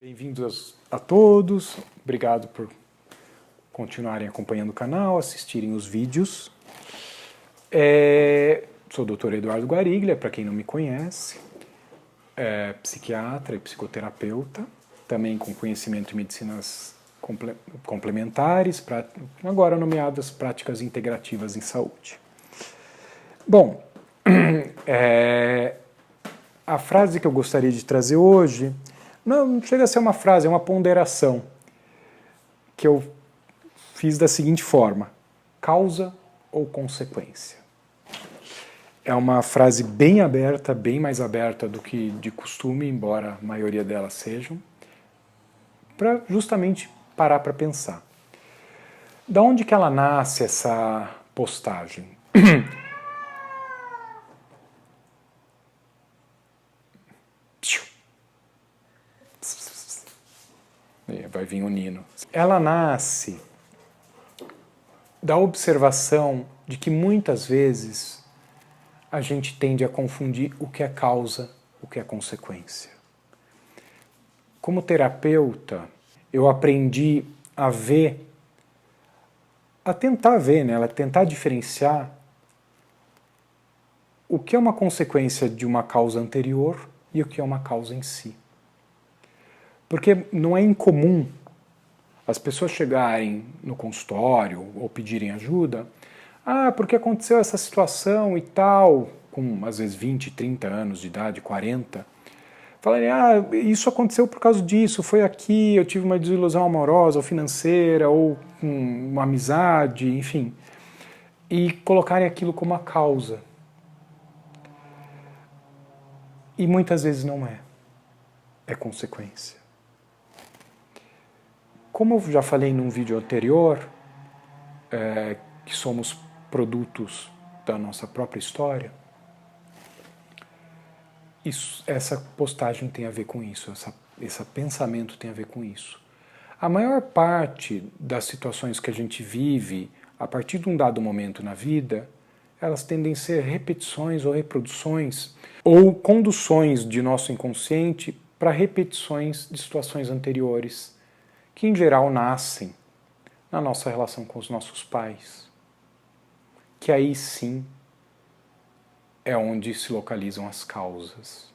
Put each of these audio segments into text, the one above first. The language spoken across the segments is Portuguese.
Bem-vindos a todos, obrigado por continuarem acompanhando o canal, assistirem os vídeos. Sou o Dr. Eduardo Guariglia, para quem não me conhece, psiquiatra e psicoterapeuta, também com conhecimento em medicinas complementares, agora nomeadas práticas integrativas em saúde. Bom, a frase que eu gostaria de trazer hoje não chega a ser uma frase, é uma ponderação que eu fiz da seguinte forma: causa ou consequência? É uma frase bem aberta, bem mais aberta do que de costume, embora a maioria delas sejam, para justamente parar para pensar. Da onde que ela nasce, essa postagem? Vai vir o Nino. Ela nasce da observação de que muitas vezes a gente tende a confundir o que é causa, o que é consequência. Como terapeuta, eu aprendi a ver, a tentar ver, né, a tentar diferenciar o que é uma consequência de uma causa anterior e o que é uma causa em si. Porque não é incomum as pessoas chegarem no consultório ou pedirem ajuda, porque aconteceu essa situação e tal, com às vezes 20, 30 anos de idade, 40, falarem, isso aconteceu por causa disso, foi aqui, eu tive uma desilusão amorosa ou financeira, ou uma amizade, enfim, e colocarem aquilo como a causa. E muitas vezes não é consequência. Como eu já falei num vídeo anterior, que somos produtos da nossa própria história, essa postagem tem a ver com isso, esse pensamento tem a ver com isso. A maior parte das situações que a gente vive, a partir de um dado momento na vida, elas tendem a ser repetições ou reproduções, ou conduções de nosso inconsciente para repetições de situações anteriores, que em geral nascem na nossa relação com os nossos pais, que aí sim é onde se localizam as causas.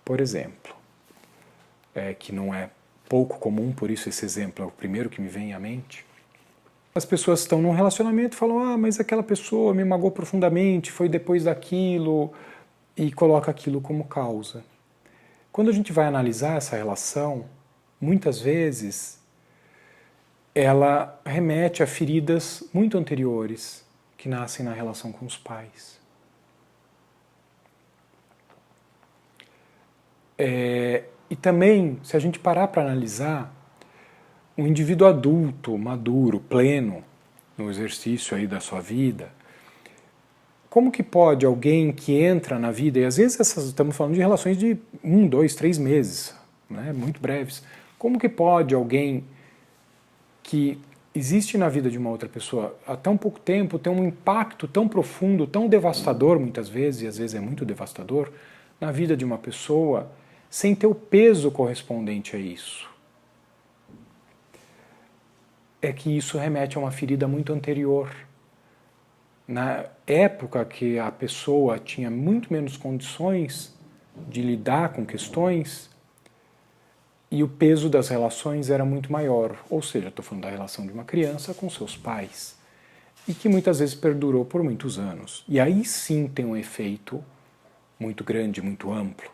Por exemplo, que não é pouco comum, por isso esse exemplo é o primeiro que me vem à mente, as pessoas estão num relacionamento e falam, mas aquela pessoa me magoou profundamente, foi depois daquilo, e coloca aquilo como causa. Quando a gente vai analisar essa relação, muitas vezes ela remete a feridas muito anteriores que nascem na relação com os pais. E também, se a gente parar para analisar, um indivíduo adulto, maduro, pleno, no exercício aí da sua vida, como que pode alguém que entra na vida, e às vezes estamos falando de relações de 1, 2, 3 meses, né, muito breves, como que pode alguém que existe na vida de uma outra pessoa há tão pouco tempo ter um impacto tão profundo, tão devastador muitas vezes, e às vezes é muito devastador, na vida de uma pessoa, sem ter o peso correspondente a isso? É que isso remete a uma ferida muito anterior. Na época que a pessoa tinha muito menos condições de lidar com questões, e o peso das relações era muito maior. Ou seja, estou falando da relação de uma criança com seus pais, e que muitas vezes perdurou por muitos anos. E aí sim tem um efeito muito grande, muito amplo.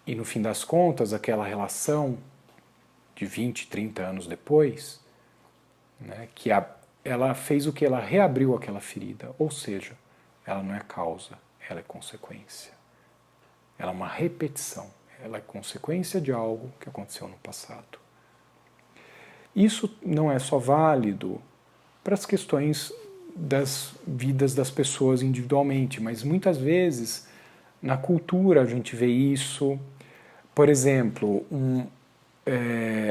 E no fim das contas, aquela relação de 20, 30 anos depois, né, que ela fez o que? Ela reabriu aquela ferida. Ou seja, ela não é causa, ela é consequência. Ela é uma repetição. Ela é consequência de algo que aconteceu no passado. Isso não é só válido para as questões das vidas das pessoas individualmente, mas muitas vezes na cultura a gente vê isso. Por exemplo,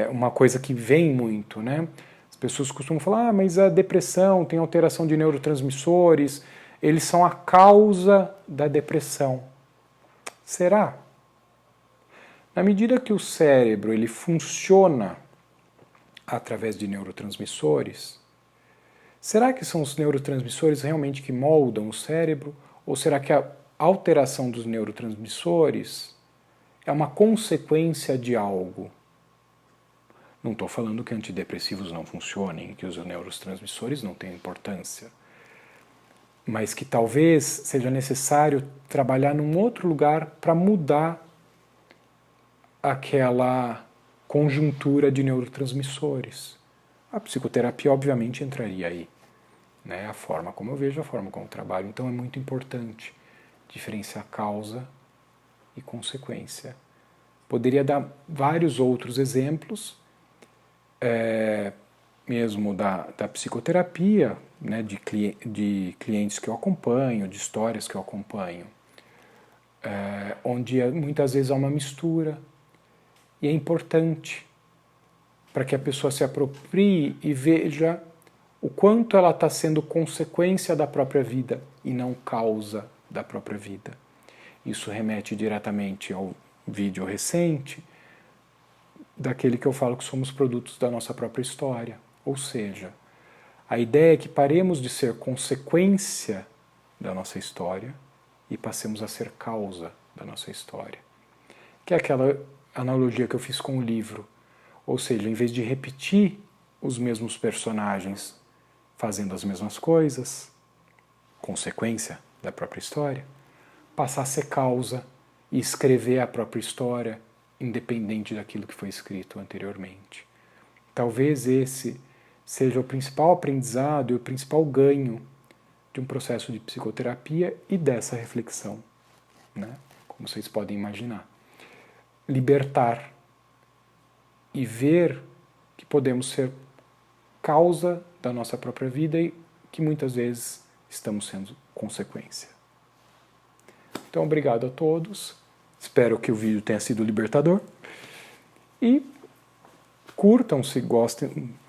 uma coisa que vem muito, né? As pessoas costumam falar, mas a depressão tem alteração de neurotransmissores, eles são a causa da depressão. Será? Na medida que o cérebro ele funciona através de neurotransmissores, será que são os neurotransmissores realmente que moldam o cérebro? Ou será que a alteração dos neurotransmissores é uma consequência de algo? Não estou falando que antidepressivos não funcionem, que os neurotransmissores não tenham importância, mas que talvez seja necessário trabalhar num outro lugar para mudar aquela conjuntura de neurotransmissores. A psicoterapia, obviamente, entraria aí, né? A forma como eu vejo, a forma como eu trabalho. Então é muito importante diferenciar causa e consequência. Poderia dar vários outros exemplos, mesmo da psicoterapia, né, de clientes que eu acompanho, de histórias que eu acompanho, onde muitas vezes há uma mistura, e é importante para que a pessoa se aproprie e veja o quanto ela está sendo consequência da própria vida e não causa da própria vida. Isso remete diretamente ao vídeo recente, daquele que eu falo que somos produtos da nossa própria história. Ou seja, a ideia é que paremos de ser consequência da nossa história e passemos a ser causa da nossa história. Que é aquela analogia que eu fiz com o livro. Ou seja, em vez de repetir os mesmos personagens fazendo as mesmas coisas, consequência da própria história, passar a ser causa e escrever a própria história independente daquilo que foi escrito anteriormente. Talvez esse seja o principal aprendizado e o principal ganho de um processo de psicoterapia e dessa reflexão, né? Como vocês podem imaginar. Libertar e ver que podemos ser causa da nossa própria vida e que muitas vezes estamos sendo consequência. Então, obrigado a todos. Espero que o vídeo tenha sido libertador. E curtam se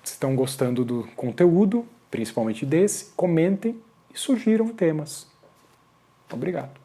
estão gostando do conteúdo, principalmente desse, comentem e sugiram temas. Obrigado.